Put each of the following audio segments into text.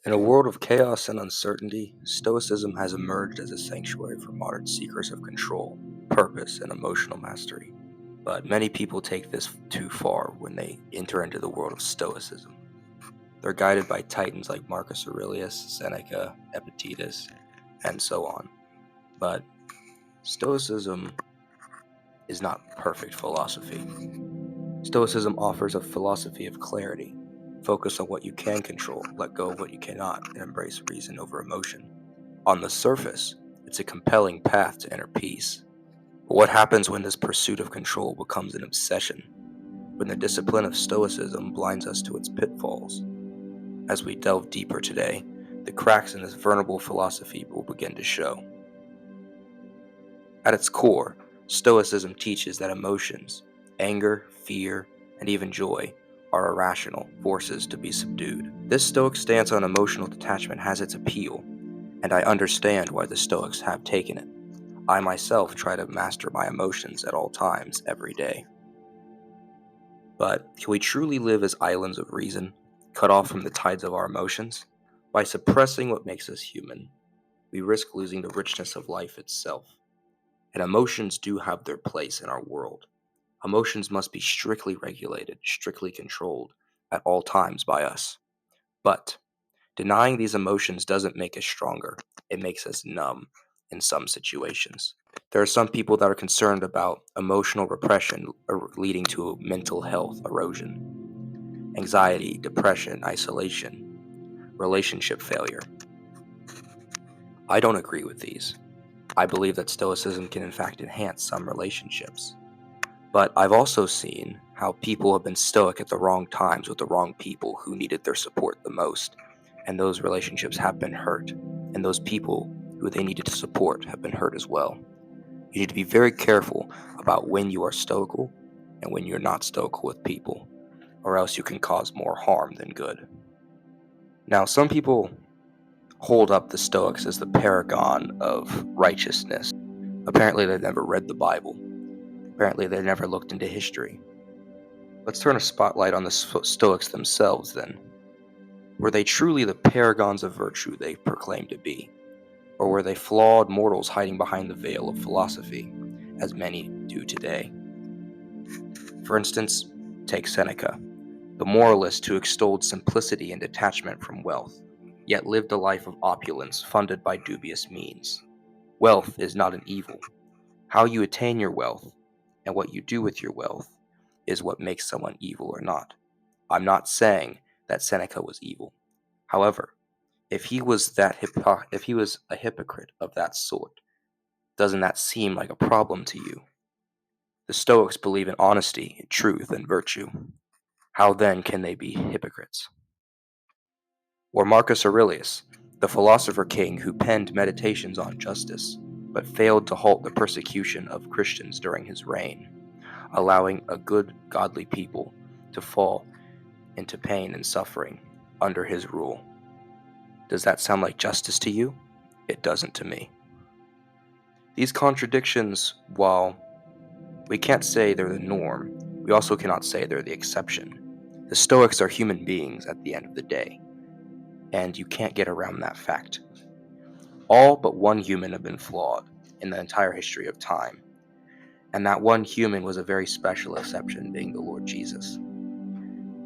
In a world of chaos and uncertainty, Stoicism has emerged as a sanctuary for modern seekers of control, purpose, and emotional mastery. But many people take this too far when they enter into the world of Stoicism. They're guided by titans like Marcus Aurelius, Seneca, Epictetus, and so on. But Stoicism is not perfect philosophy. Stoicism offers a philosophy of clarity. Focus on what you can control, let go of what you cannot, and embrace reason over emotion. On the surface, it's a compelling path to inner peace. But what happens when this pursuit of control becomes an obsession? When the discipline of Stoicism blinds us to its pitfalls? As we delve deeper today, the cracks in this venerable philosophy will begin to show. At its core, Stoicism teaches that emotions, anger, fear, and even joy, are irrational forces to be subdued. This Stoic stance on emotional detachment has its appeal, and I understand why the Stoics have taken it. I myself try to master my emotions at all times, every day. But can we truly live as islands of reason, cut off from the tides of our emotions? By suppressing what makes us human, we risk losing the richness of life itself. And emotions do have their place in our world. Emotions must be strictly regulated, strictly controlled at all times by us. But denying these emotions doesn't make us stronger, it makes us numb in some situations. There are some people that are concerned about emotional repression leading to mental health erosion, anxiety, depression, isolation, relationship failure. I don't agree with these. I believe that Stoicism can in fact enhance some relationships. But I've also seen how people have been stoic at the wrong times with the wrong people who needed their support the most, and those relationships have been hurt, and those people who they needed to support have been hurt as well. You need to be very careful about when you are stoical and when you're not stoical with people, or else you can cause more harm than good. Now, some people hold up the Stoics as the paragon of righteousness. Apparently, they've never read the Bible. Apparently, they never looked into history. Let's turn a spotlight on the Stoics themselves then. Were they truly the paragons of virtue they proclaimed to be? Or were they flawed mortals hiding behind the veil of philosophy, as many do today? For instance, take Seneca, the moralist who extolled simplicity and detachment from wealth, yet lived a life of opulence funded by dubious means. Wealth is not an evil. How you attain your wealth and what you do with your wealth is what makes someone evil or not. I'm not saying that Seneca was evil. However, if he was a hypocrite of that sort, doesn't that seem like a problem to you? The Stoics believe in honesty, truth, and virtue. How then can they be hypocrites? Or Marcus Aurelius, the philosopher king who penned meditations on justice, but failed to halt the persecution of Christians during his reign, allowing a good, godly people to fall into pain and suffering under his rule. Does that sound like justice to you? It doesn't to me. These contradictions, while we can't say they're the norm, we also cannot say they're the exception. The Stoics are human beings at the end of the day, and you can't get around that fact. All but one human have been flawed in the entire history of time, and that one human was a very special exception, being the Lord Jesus.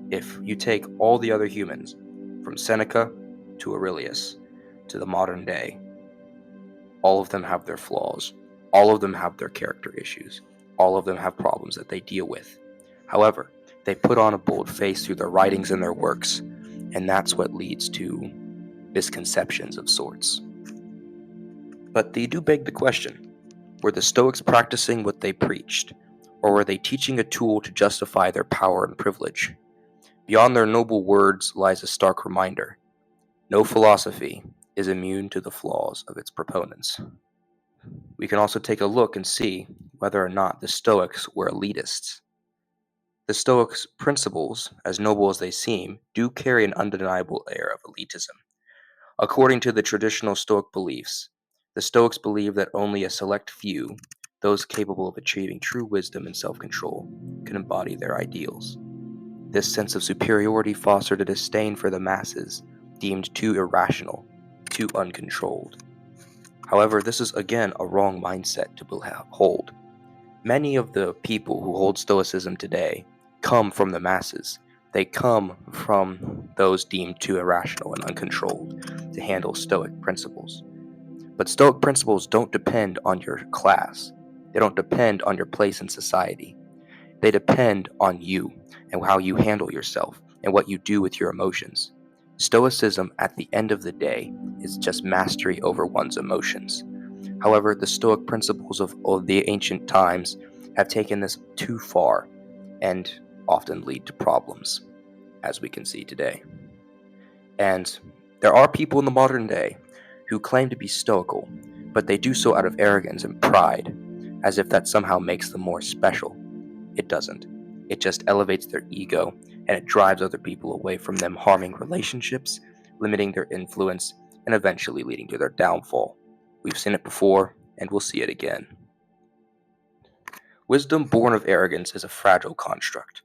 If you take all the other humans, from Seneca to Aurelius to the modern day, all of them have their flaws. All of them have their character issues. All of them have problems that they deal with. However, they put on a bold face through their writings and their works, and that's what leads to misconceptions of sorts. But they do beg the question, were the Stoics practicing what they preached, or were they teaching a tool to justify their power and privilege? Beyond their noble words lies a stark reminder: no philosophy is immune to the flaws of its proponents. We can also take a look and see whether or not the Stoics were elitists. The Stoics' principles, as noble as they seem, do carry an undeniable air of elitism. According to the traditional Stoic beliefs, the Stoics believe that only a select few, those capable of achieving true wisdom and self control, can embody their ideals. This sense of superiority fostered a disdain for the masses deemed too irrational, too uncontrolled. However, this is again a wrong mindset to hold. Many of the people who hold Stoicism today come from the masses. They come from those deemed too irrational and uncontrolled to handle Stoic principles. But Stoic principles don't depend on your class, they don't depend on your place in society. They depend on you and how you handle yourself and what you do with your emotions. Stoicism, at the end of the day, is just mastery over one's emotions. However, the Stoic principles of the ancient times have taken this too far and often lead to problems, as we can see today. And there are people in the modern day who claim to be stoical, but they do so out of arrogance and pride, as if that somehow makes them more special. It doesn't. It just elevates their ego and it drives other people away from them, harming relationships, limiting their influence, and eventually leading to their downfall. We've seen it before, and we'll see it again. Wisdom born of arrogance is a fragile construct.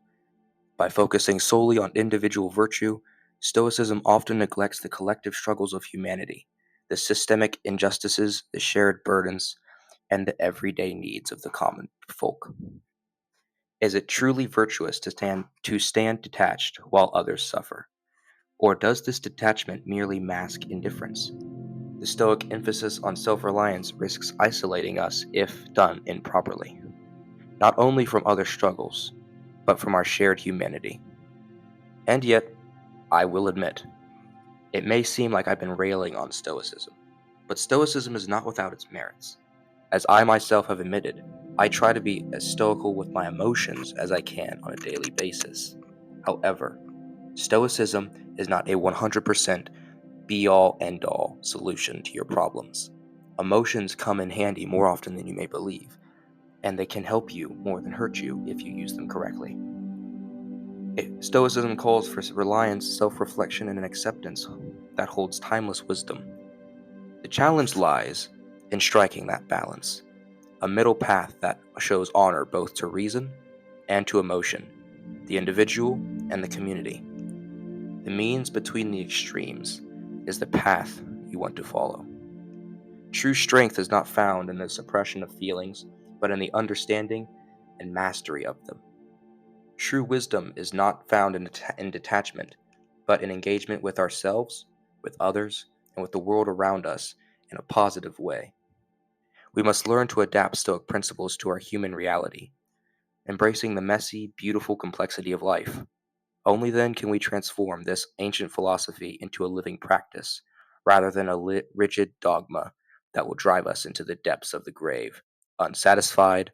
By focusing solely on individual virtue, Stoicism often neglects the collective struggles of humanity, the systemic injustices, the shared burdens, and the everyday needs of the common folk. Is it truly virtuous to stand detached while others suffer? Or does this detachment merely mask indifference? The Stoic emphasis on self reliance risks isolating us if done improperly, not only from other struggles, but from our shared humanity. And yet, I will admit, it may seem like I've been railing on Stoicism, but Stoicism is not without its merits. As I myself have admitted, I try to be as stoical with my emotions as I can on a daily basis. However, Stoicism is not a 100% be all end all solution to your problems. Emotions come in handy more often than you may believe, and they can help you more than hurt you if you use them correctly. Stoicism calls for reliance, self reflection, and an acceptance that holds timeless wisdom. The challenge lies in striking that balance, a middle path that shows honor both to reason and to emotion, the individual and the community. The means between the extremes is the path you want to follow. True strength is not found in the suppression of feelings, but in the understanding and mastery of them. True wisdom is not found in detachment, but in engagement with ourselves, with others, and with the world around us in a positive way. We must learn to adapt Stoic principles to our human reality, embracing the messy, beautiful complexity of life. Only then can we transform this ancient philosophy into a living practice, rather than a rigid dogma that will drive us into the depths of the grave, unsatisfied,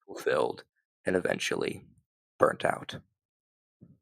fulfilled, and eventually burnt out.